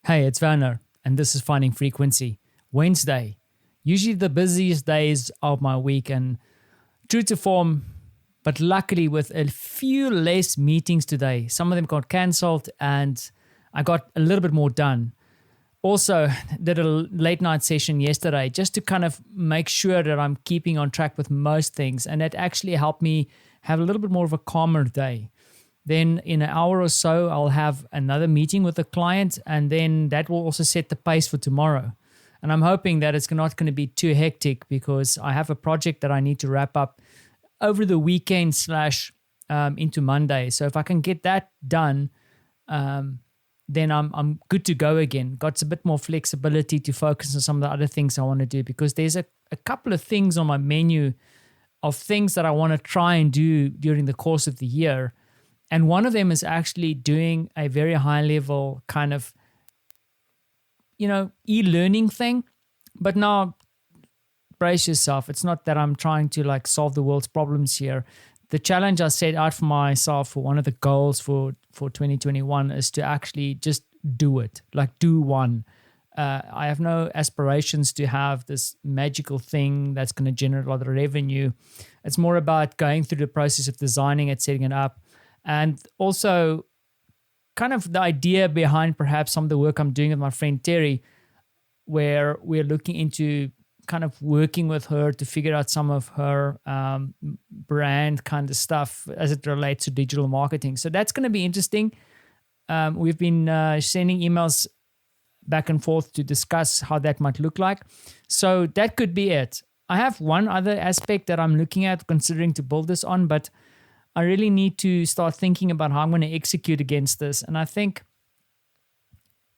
Hey, it's Werner, and this is Finding Frequency. Wednesday, usually the busiest days of my week, and true to form, but luckily with a few less meetings today. Some of them got cancelled, and I got a little bit more done. Also, did a late night session yesterday just to kind of make sure that I'm keeping on track with most things, and that actually helped me have a little bit more of a calmer day. Then in an hour or so, I'll have another meeting with a client, and then that will also set the pace for tomorrow. And I'm hoping that it's not going to be too hectic because I have a project that I need to wrap up over the weekend / into Monday. So if I can get that done, then I'm good to go again. Got a bit more flexibility to focus on some of the other things I want to do, because there's a couple of things on my menu of things that I want to try and do during the course of the year. And one of them is actually doing a very high level kind of, e-learning thing. But now, brace yourself. It's not that I'm trying to solve the world's problems here. The challenge I set out for myself, for one of the goals for 2021, is to actually just do it. Do one. I have no aspirations to have this magical thing that's going to generate a lot of revenue. It's more about going through the process of designing it, setting it up. And also kind of the idea behind perhaps some of the work I'm doing with my friend Terry, where we're looking into kind of working with her to figure out some of her brand kind of stuff as it relates to digital marketing. So that's going to be interesting. We've been sending emails back and forth to discuss how that might look like. So that could be it. I have one other aspect that I'm looking at, considering to build this on, but I really need to start thinking about how I'm going to execute against this. And I think,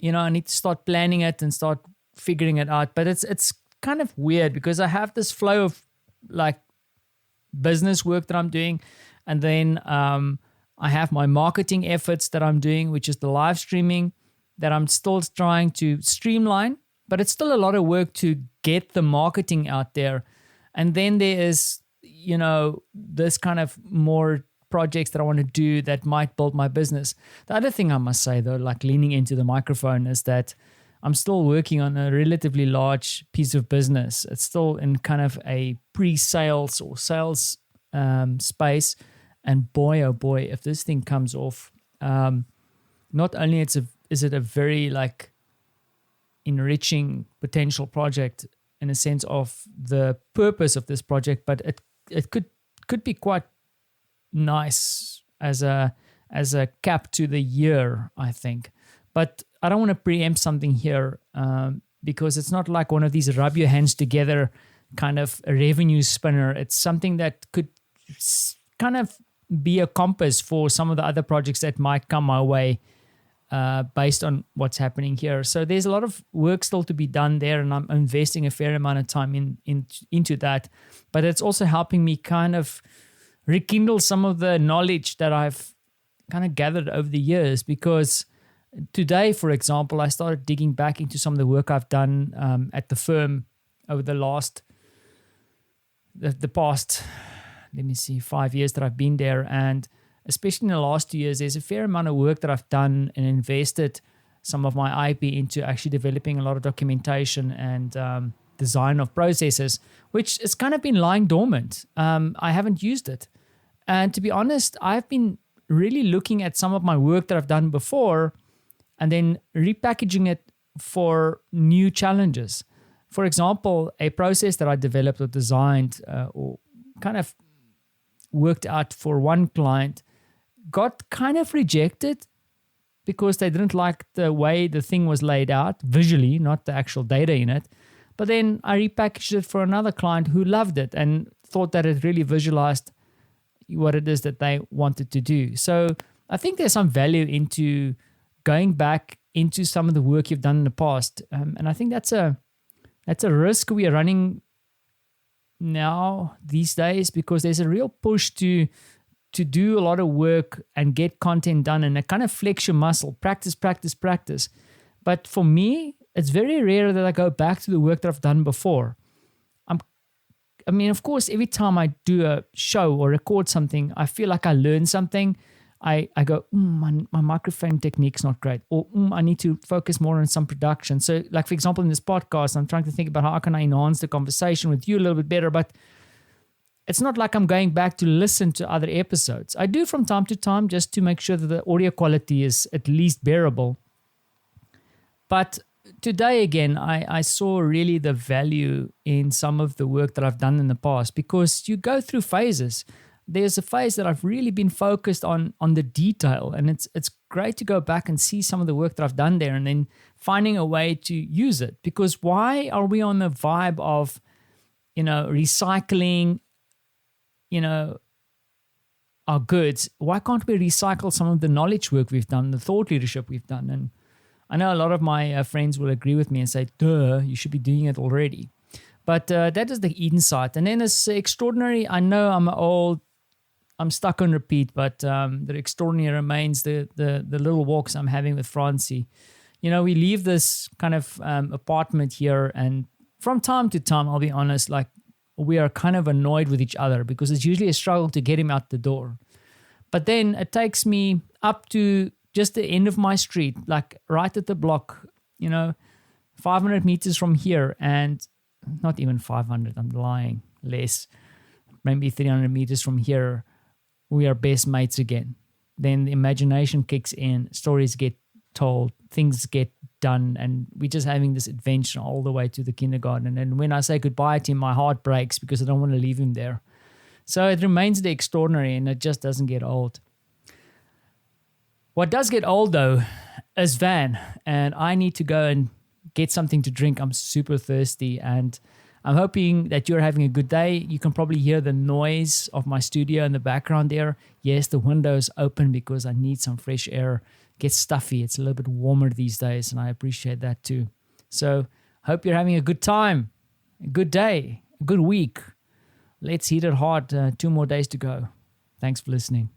I need to start planning it and start figuring it out. But it's kind of weird because I have this flow of business work that I'm doing. And then I have my marketing efforts that I'm doing, which is the live streaming that I'm still trying to streamline. But it's still a lot of work to get the marketing out there. And then there is this kind of more projects that I want to do that might build my business. The other thing I must say, though, leaning into the microphone, is that I'm still working on a relatively large piece of business. It's still in kind of a pre-sales or sales space. And boy, oh boy, if this thing comes off, not only is it a very enriching potential project in a sense of the purpose of this project, but it could be quite nice as a cap to the year, I think. But I don't want to preempt something here because it's not like one of these rub your hands together kind of a revenue spinner. It's something that could kind of be a compass for some of the other projects that might come my way based on what's happening here. So there's a lot of work still to be done there, and I'm investing a fair amount of time into that. But it's also helping me kind of rekindle some of the knowledge that I've kind of gathered over the years, because today, for example, I started digging back into some of the work I've done at the firm over the past, 5 years that I've been there. And especially in the last 2 years, there's a fair amount of work that I've done and invested some of my IP into actually developing a lot of documentation and design of processes, which has kind of been lying dormant. I haven't used it. And to be honest, I've been really looking at some of my work that I've done before and then repackaging it for new challenges. For example, a process that I developed or designed or kind of worked out for one client got kind of rejected because they didn't like the way the thing was laid out visually, not the actual data in it. But then I repackaged it for another client who loved it and thought that it really visualized what it is that they wanted to do. So I think there's some value into going back into some of the work you've done in the past. And I think that's a risk we are running now these days, because there's a real push to do a lot of work and get content done and kind of flex your muscle, practice. But for me, it's very rare that I go back to the work that I've done before. Of course, every time I do a show or record something, I feel like I learn something. I go, my microphone technique's not great, or I need to focus more on some production. So, like for example, in this podcast, I'm trying to think about how can I enhance the conversation with you a little bit better, but it's not like I'm going back to listen to other episodes. I do from time to time just to make sure that the audio quality is at least bearable. But today, again, I saw really the value in some of the work that I've done in the past, because you go through phases. There's a phase that I've really been focused on the detail, and it's great to go back and see some of the work that I've done there and then finding a way to use it. Because why are we on the vibe of, recycling, our goods? Why can't we recycle some of the knowledge work we've done, the thought leadership we've done? And I know a lot of my friends will agree with me and say, duh, you should be doing it already. But that is the insight. And then it's extraordinary. I know I'm stuck on repeat, but the extraordinary remains the little walks I'm having with Francie. We leave this kind of apartment here, and from time to time, I'll be honest, like we are kind of annoyed with each other because it's usually a struggle to get him out the door. But then it takes me up to just the end of my street, like right at the block, 500 meters from here, and not even 500, I'm lying, less, maybe 300 meters from here, we are best mates again. Then the imagination kicks in, stories get told, things get done, and we're just having this adventure all the way to the kindergarten. And when I say goodbye to him, my heart breaks because I don't want to leave him there. So it remains the extraordinary, and it just doesn't get old. What does get old, though, is Van, and I need to go and get something to drink. I'm super thirsty, and I'm hoping that you're having a good day. You can probably hear the noise of my studio in the background there. Yes, the window is open because I need some fresh air. It gets stuffy. It's a little bit warmer these days, and I appreciate that too. So hope you're having a good time, a good day, a good week. Let's hit it hard. 2 more days to go. Thanks for listening.